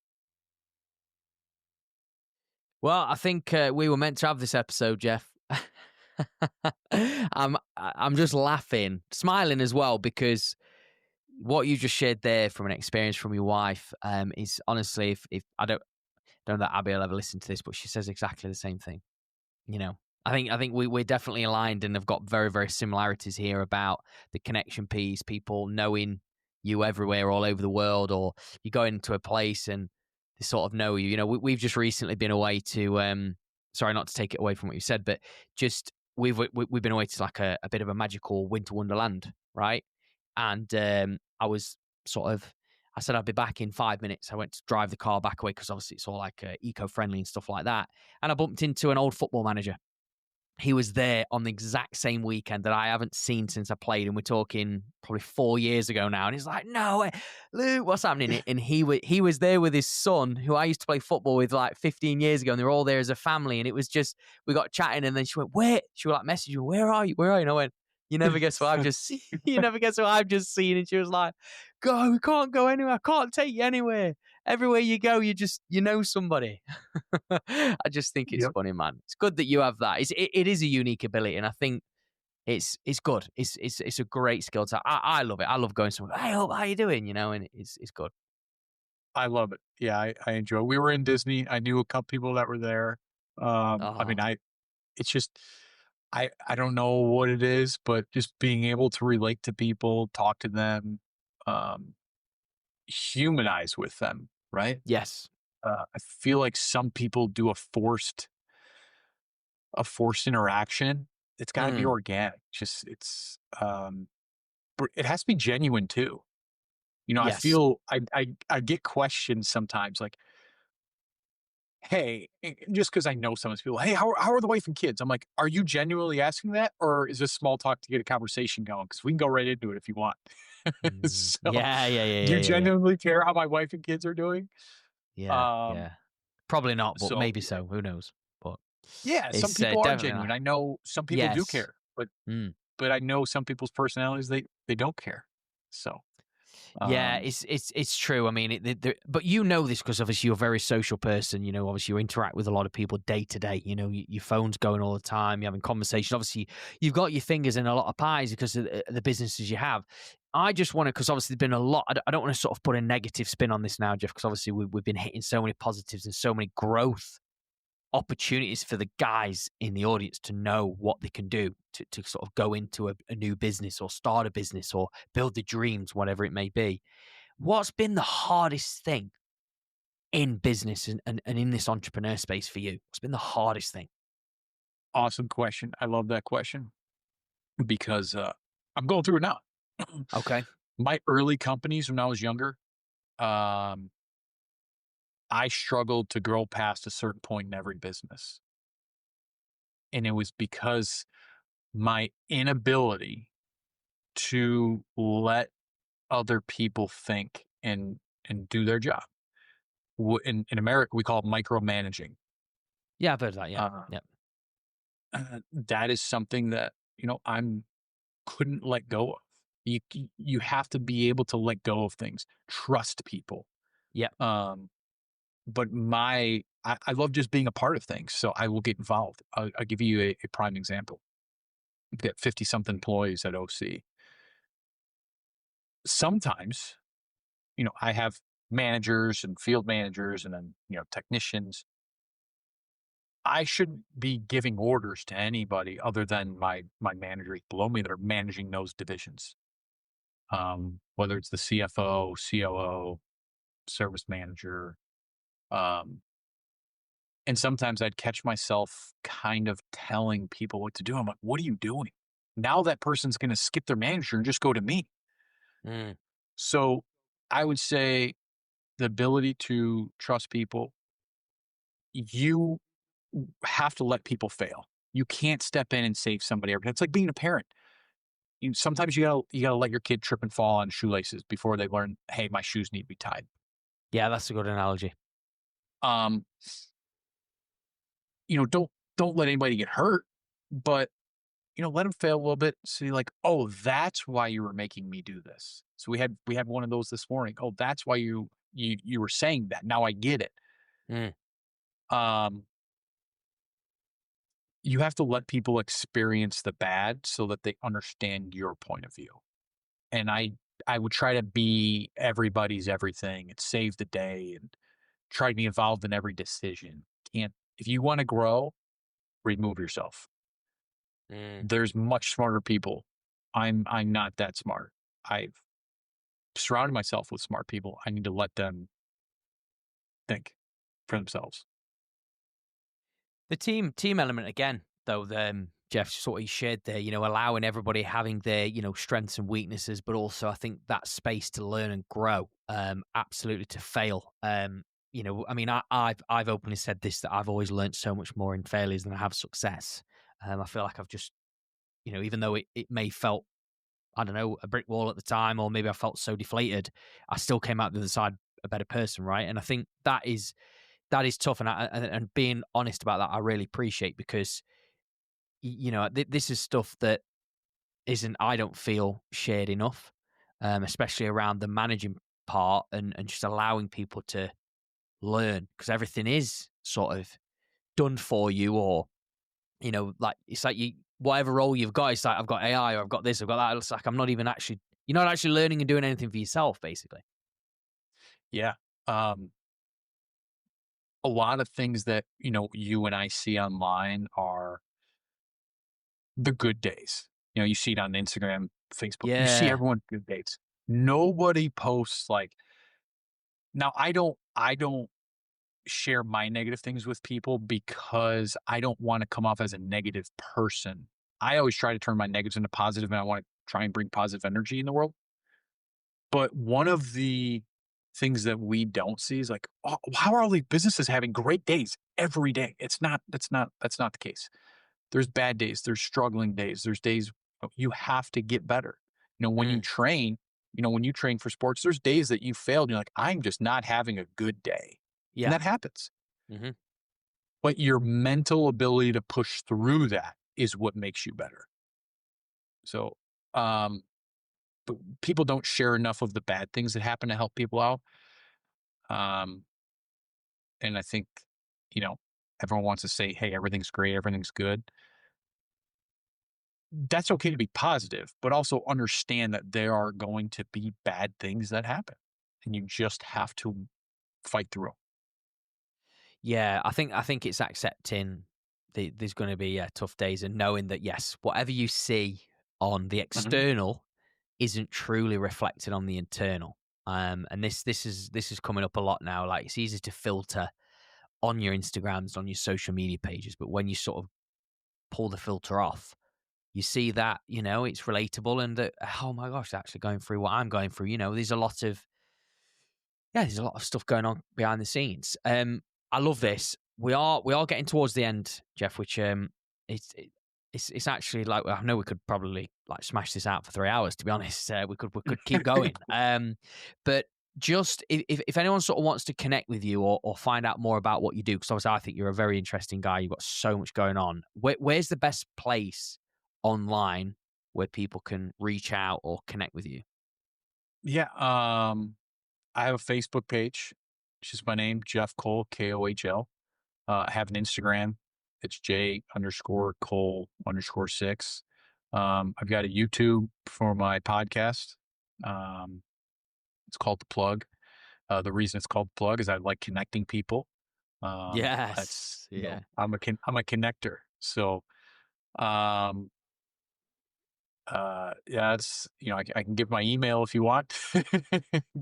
Well, I think we were meant to have this episode, Jeff. I'm just laughing, smiling as well because what you just shared there from an experience from your wife is honestly, if I don't know that Abby will ever listen to this, but she says exactly the same thing. You know, I think we're definitely aligned and have got very, very similarities here about the connection piece, people knowing you everywhere, all over the world, or you go into a place and they sort of know you. You know, we've just recently been away to, sorry, not to take it away from what you said, but just we've been away to like a bit of a magical winter wonderland, right? And I was sort of, I said I'd be back in 5 minutes. I went to drive the car back away because obviously it's all like eco-friendly and stuff like that. And I bumped into an old football manager. He was there on the exact same weekend that I haven't seen since I played, and we're talking probably 4 years ago now. And he's like, "No way, Luke, what's happening?" And he was there with his son, who I used to play football with like 15 years ago, and they were all there as a family. And it was just we got chatting, and then she went, "Where?" She was like, "Message you, where are you? Where are you?" And I went, "You never guess what I've just seen. You never guess what I've just seen." And she was like, "Go, we can't go anywhere. I can't take you anywhere. Everywhere you go, you know somebody." I just think it's Yep. funny, man. It's good that you have that. It is a unique ability, and I think it's good. It's a great skill. So I love it. I love going somewhere. Hey, how you doing? You know, and it's good. I love it. Yeah, I enjoy it. We were in Disney. I knew a couple people that were there. I mean, Oh it's just I don't know what it is, but just being able to relate to people, talk to them, um, humanize with them, right? yes, I feel like some people do a forced interaction. It's got to be mm, organic. But it has to be genuine too. I yes, feel I get questions sometimes like, "Hey," just because I know some of these people, "Hey, how are the wife and kids?" I'm like, "Are you genuinely asking that, or is this small talk to get a conversation going? Because we can go right into it if you want." So, yeah, yeah, yeah, do yeah, you yeah, yeah. genuinely care how my wife and kids are doing? Yeah, Um, yeah. Probably not, but so maybe so. Who knows? But yeah, some it's people are definitely genuine. not. I know some people do Yes. care, but Mm. I know some people's personalities they don't care. So Yeah, um, it's true. I mean, but you know this because obviously you're a very social person. You know, obviously you interact with a lot of people day to day. You know, your phone's going all the time. You're having conversations. Obviously, you've got your fingers in a lot of pies because of the businesses you have. I just want to, because obviously there's been a lot. I don't want to sort of put a negative spin on this now, Jeff, because obviously we've been hitting so many positives and so many growth opportunities for the guys in the audience to know what they can do to sort of go into a new business or start a business or build their dreams, whatever it may be. What's been the hardest thing in business and in this entrepreneur space for you? What's been the hardest thing? awesome question. I love that question because I'm going through it now. Okay. My early companies when I was younger, um, I struggled to grow past a certain point in every business. And it was because my inability to let other people think and do their job. In America, we call it micromanaging. Yeah, I've heard of that. Yeah. Uh, Yeah. that is something that I'm couldn't let go of. You have to be able to let go of things, trust people. Yeah. Um, but I love just being a part of things, so I will get involved. I'll give you a prime example. We've got 50 something employees at OC. Sometimes, I have managers and field managers and then, technicians. I shouldn't be giving orders to anybody other than my managers below me that are managing those divisions. Whether it's the CFO, COO, service manager. Um, and sometimes I'd catch myself kind of telling people what to do. I'm like, what are you doing? Now that person's going to skip their manager and just go to me. Mm. So I would say the ability to trust people, you have to let people fail. You can't step in and save somebody. It's like being a parent. Sometimes you gotta let your kid trip and fall on shoelaces before they learn, hey, my shoes need to be tied. Yeah, that's a good analogy. Um, don't let anybody get hurt, but let them fail a little bit. So you're like, oh, that's why you were making me do this. So we had one of those this morning. Oh, that's why you were saying that. Now I get it. Mm. Um, you have to let people experience the bad so that they understand your point of view. And I would try to be everybody's everything and save the day and try to be involved in every decision. Can't If you want to grow, remove yourself. Mm. There's much smarter people. I'm not that smart. I've surrounded myself with smart people. I need to let them think for themselves. The team element again, though, Jeff, sort of shared there, allowing everybody having their, strengths and weaknesses, but also I think that space to learn and grow, absolutely to fail. I mean, I've openly said this, that I've always learned so much more in failures than I have success. I feel like I've just, even though it may felt, I don't know, a brick wall at the time, or maybe I felt so deflated, I still came out the other side a better person, right? And I think that is tough, and being honest about that, I really appreciate, because this is stuff that isn't, I don't feel, shared enough, especially around the managing part, and just allowing people to learn, because everything is sort of done for you, or like it's like you, whatever role you've got, it's like I've got AI, or I've got this, I've got that. It's like you're not actually learning and doing anything for yourself, basically. Yeah. Um, a lot of things that, you and I see online are the good days. You see it on Instagram, Facebook. You see Yeah. everyone good days. Nobody posts like now I don't share my negative things with people because I don't want to come off as a negative person. I always try to turn my negatives into positive and I want to try and bring positive energy in the world. But one of the things that we don't see is like, oh, how are all these businesses having great days every day? That's not the case. There's bad days, there's struggling days, there's days you have to get better. When you Mm. train, when you train for sports, there's days that you failed. You're like, I'm just not having a good day. And Yeah. that happens. Hmm. But your mental ability to push through that is what makes you better. So, um, but people don't share enough of the bad things that happen to help people out. Um, and I think, you know, everyone wants to say, "Hey, everything's great, everything's good." That's okay to be positive, but also understand that there are going to be bad things that happen, and you just have to fight through 'em. Yeah, I think it's accepting there's going to be tough days and knowing that yes, whatever you see on the Mhm. external isn't truly reflected on the internal. And this is coming up a lot now. Like it's easy to filter on your Instagrams, on your social media pages, but when you sort of pull the filter off, you see that it's relatable and that oh my gosh, they're actually going through what I'm going through. There's a lot of stuff going on behind the scenes. I love Sure. this. We are getting towards the end, Jeff. Which it's it, it's actually like I know we could probably like smash this out for 3 hours. To be honest, we could keep going. But just if anyone sort of wants to connect with you or find out more about what you do, because obviously I think you're a very interesting guy. You've got so much going on. Where's the best place online where people can reach out or connect with you? Yeah, I have a Facebook page. It's just my name, Jeff Kohl, Kohl. I have an Instagram. It's J underscore Cole underscore six. I've got a YouTube for my podcast. Um, it's called The Plug. The reason it's called The Plug is I like connecting people. That's Yes. Yeah. I'm a connector. So um, yeah, it's I can give my email if you want.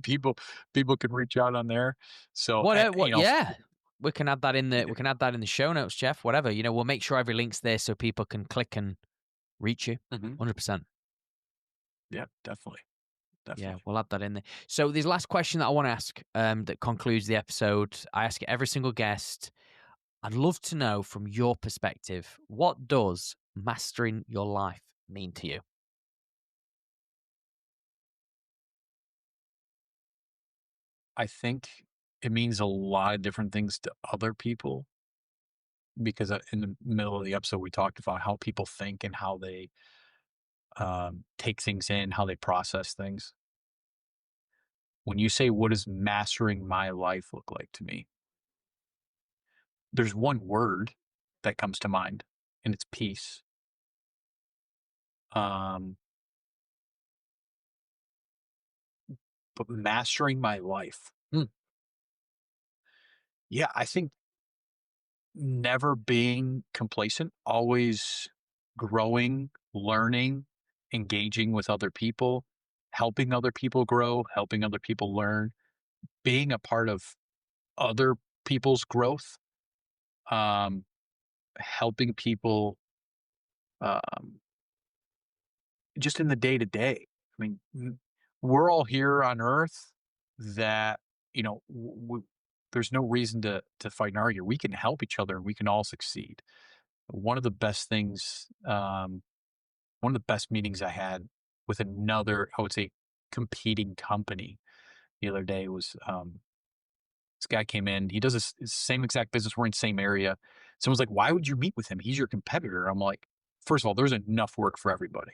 people people can reach out on there. So What? Yeah, we yeah, can add that in the show notes, Jeff. Whatever we'll make sure every link's there so people can click and reach you. mhm, 100%. yeah, definitely, Yeah, definitely. we'll add that in there. So, this last question that I want to ask, that concludes the episode. I ask it every single guest. I'd love to know from your perspective, what does mastering your life mean to you? I think it means a lot of different things to other people because in the middle of the episode we talked about how people think and how they take things in, how they process things. When you say what does mastering my life look like to me, there's one word that comes to mind, and it's peace. Um, but mastering my life, yeah, I think never being complacent, always growing, learning, engaging with other people, helping other people grow, helping other people learn, being a part of other people's growth, um, helping people um, just in the day to day. I mean, we're all here on Earth that there's no reason to fight and argue. We can help each other, and we can all succeed. One of the best things, one of the best meetings I had with another, I would say, competing company the other day was this guy came in. He does this same exact business. We're in the same area. Someone's like, "Why would you meet with him? He's your competitor." I'm like, first of all, there's enough work for everybody.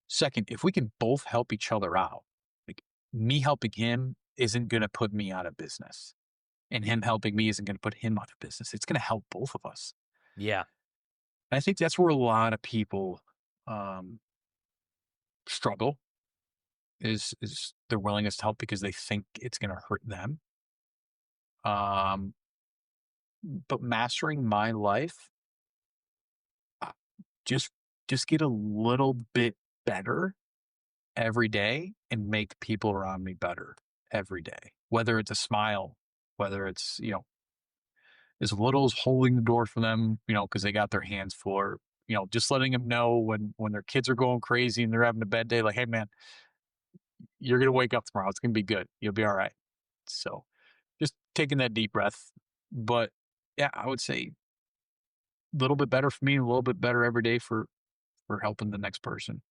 Second, if we can both help each other out, like me helping him isn't going to put me out of business, and him helping me isn't going to put him out of business. It's going to help both of us. Yeah. And I think that's where a lot of people um, struggle is their willingness to help because they think it's going to hurt them. Um, but mastering my life, uh, just just get a little bit better every day and make people around me better every day. Whether it's a smile, whether it's as little as holding the door for them, because they got their hands full, or just letting them know when their kids are going crazy and they're having a bad day, like, hey man, you're gonna wake up tomorrow. It's gonna be good. You'll be all right. So just taking that deep breath. But yeah, I would say a little bit better for me, a little bit better every day for helping the next person.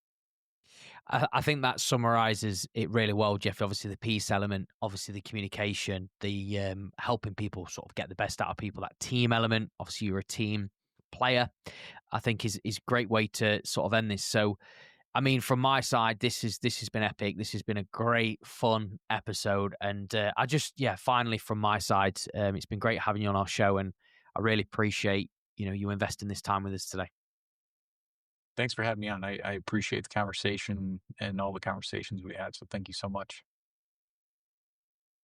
I think that summarizes it really well, Jeff. Obviously, the peace element, obviously the communication, the helping people sort of get the best out of people. That team element, obviously, you're a team player. I think is a great way to sort of end this. So, I mean, from my side, this has been epic. This has been a great, fun episode, and I just, yeah, finally from my side, it's been great having you on our show, and I really appreciate you investing this time with us today. Thanks for having me on. I appreciate the conversation and all the conversations we had. So thank you so much.